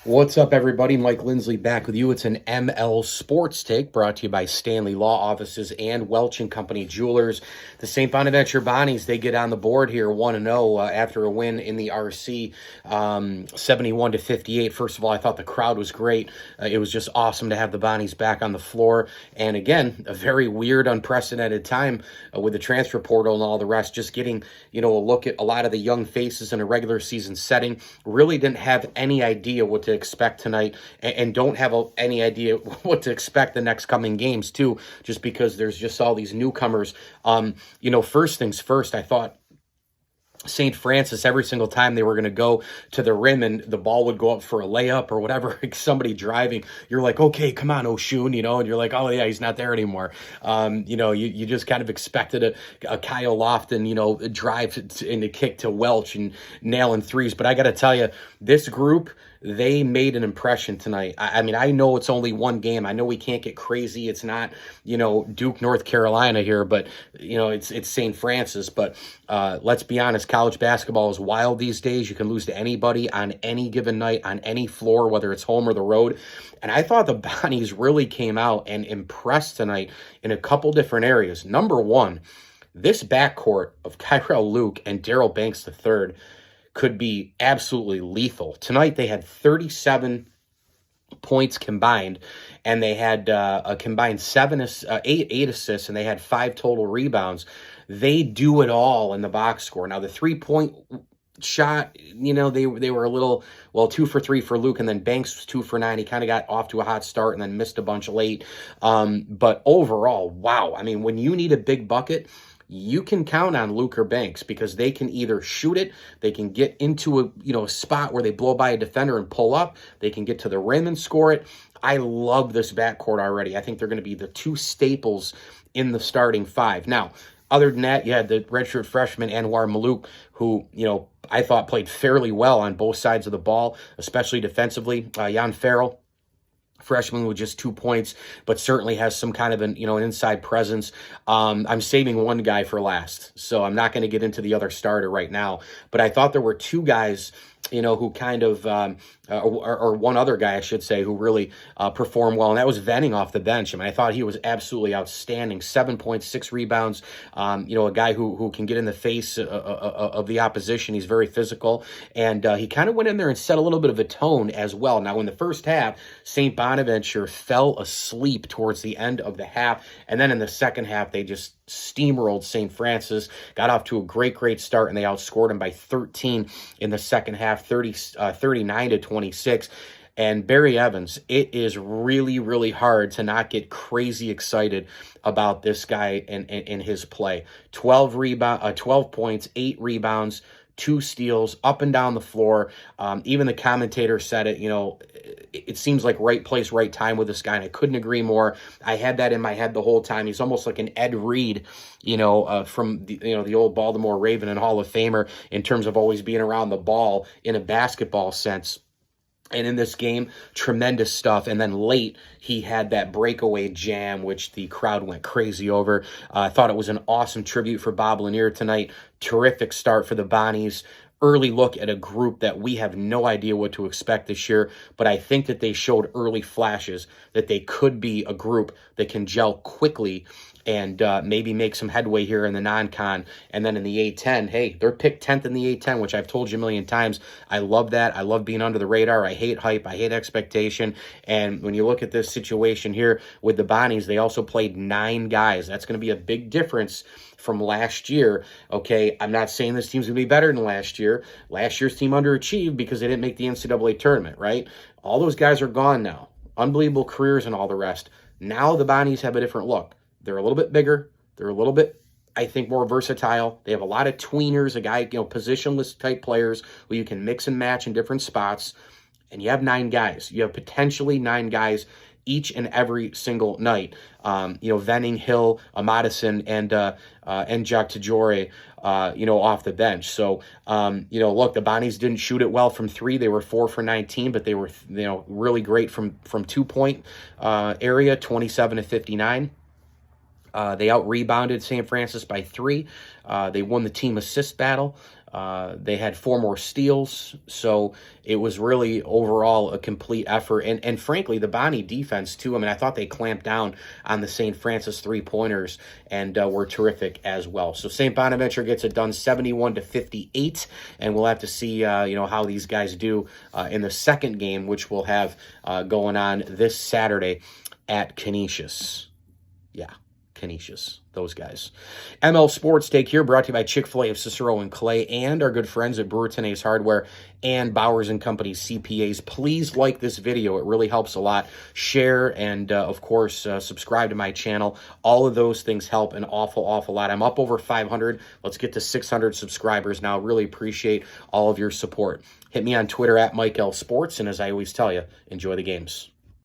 What's up, everybody? Mike Lindsley back with you. It's an ML Sports Take brought to you by Stanley Law Offices and Welch and Company Jewelers. The St. Bonaventure Bonnies, they get on the board here 1-0 after a win in the RC, 71-58. First of all, I thought the crowd was great. It was just awesome to have the Bonnies back on the floor. And again, a very weird, unprecedented time with the transfer portal and all the rest. Just getting, a look at a lot of the young faces in a regular season setting. Really didn't have any idea what to expect tonight, and don't have any idea what to expect the next coming games too, just because there's just all these newcomers. First things first, I thought St. Francis, every single time they were going to go to the rim and the ball would go up for a layup or whatever, like somebody driving, you're like, okay, come on, Oshun, and you're like, oh yeah, he's not there anymore. You just kind of expected a Kyle Lofton, drive and a kick to Welch and nailing threes. But I got to tell you, this group, they made an impression tonight. I mean, I know it's only one game. I know we can't get crazy. It's not, Duke, North Carolina here, but, it's St. Francis. But let's be honest, college basketball is wild these days. You can lose to anybody on any given night, on any floor, whether it's home or the road. And I thought the Bonnies really came out and impressed tonight in a couple different areas. Number one, this backcourt of Kyrell Luke and Daryl Banks III could be absolutely lethal. Tonight they had 37 points combined, and they had a combined eight assists, and they had 5 total rebounds. They do it all in the box score. Now the 3-point shot, they were a little, 2 for 3 for Luke, and then Banks was 2 for 9. He kind of got off to a hot start and then missed a bunch late. But overall, wow. I mean, when you need a big bucket, you can count on Luke or Banks, because they can either shoot it, they can get into a spot where they blow by a defender and pull up, they can get to the rim and score it. I love this backcourt already. I think they're going to be the 2 staples in the starting 5. Now, other than that, you had the redshirt freshman Anwar Malouk, who, I thought played fairly well on both sides of the ball, especially defensively. Jan Farrell, freshman with just 2 points, but certainly has some kind of an inside presence. I'm saving one guy for last, so I'm not going to get into the other starter right now. But I thought there were 2 guys, who kind of, or one other guy, I should say, who really performed well, and that was Venning off the bench. I mean, I thought he was absolutely outstanding. 7 points, 6 rebounds. A guy who can get in the face of the opposition. He's very physical, and he kind of went in there and set a little bit of a tone as well. Now, in the first half, St. Bonaventure fell asleep towards the end of the half, and then in the second half, they just steamrolled St. Francis, got off to a great start, and they outscored them by 13 in the second half, 39-26. And Barry Evans, it is really, really hard to not get crazy excited about this guy and his play. 12 points, 8 rebounds, 2 steals, up and down the floor. Even the commentator said it, it seems like right place, right time with this guy, and I couldn't agree more. I had that in my head the whole time. He's almost like an Ed Reed, from the old Baltimore Raven and Hall of Famer, in terms of always being around the ball in a basketball sense. And in this game, tremendous stuff. And then late, he had that breakaway jam, which the crowd went crazy over. I thought it was an awesome tribute for Bob Lanier tonight. Terrific start for the Bonnies. Early look at a group that we have no idea what to expect this year, but I think that they showed early flashes that they could be a group that can gel quickly and maybe make some headway here in the non-con. And then in the A-10, hey, they're picked 10th in the A-10, which I've told you a million times. I love that. I love being under the radar. I hate hype. I hate expectation. And when you look at this situation here with the Bonnies, they also played 9 guys. That's going to be a big difference from last year. Okay, I'm not saying this team's going to be better than last year. Last year's team underachieved because they didn't make the NCAA tournament, right? All those guys are gone now. Unbelievable careers and all the rest. Now the Bonnies have a different look. They're a little bit bigger. They're a little bit, I think, more versatile. They have a lot of tweeners, positionless type players who you can mix and match in different spots. And you have 9 guys. You have potentially 9 guys each and every single night. Venning, Hill, Amadison, and Njak Tajore, off the bench. So, look, the Bonnies didn't shoot it well from 3. They were 4 for 19, but they were, really great from 2-point area, 27-59. They out-rebounded St. Francis by 3. They won the team assist battle. They had 4 more steals, so it was really overall a complete effort. And frankly, the Bonnie defense too. I mean, I thought they clamped down on the St. Francis 3-pointers and were terrific as well. So St. Bonaventure gets it done 71-58, and we'll have to see how these guys do in the second game, which we'll have going on this Saturday at Canisius. Yeah. Canisius, those guys. ML Sports Take here, brought to you by Chick-fil-A of Cicero and Clay and our good friends at Brewer Ace Hardware and Bowers and Company CPAs. Please like this video. It really helps a lot. Share and, of course, subscribe to my channel. All of those things help an awful, awful lot. I'm up over 500. Let's get to 600 subscribers now. Really appreciate all of your support. Hit me on Twitter at Mike L Sports, and as I always tell you, enjoy the games.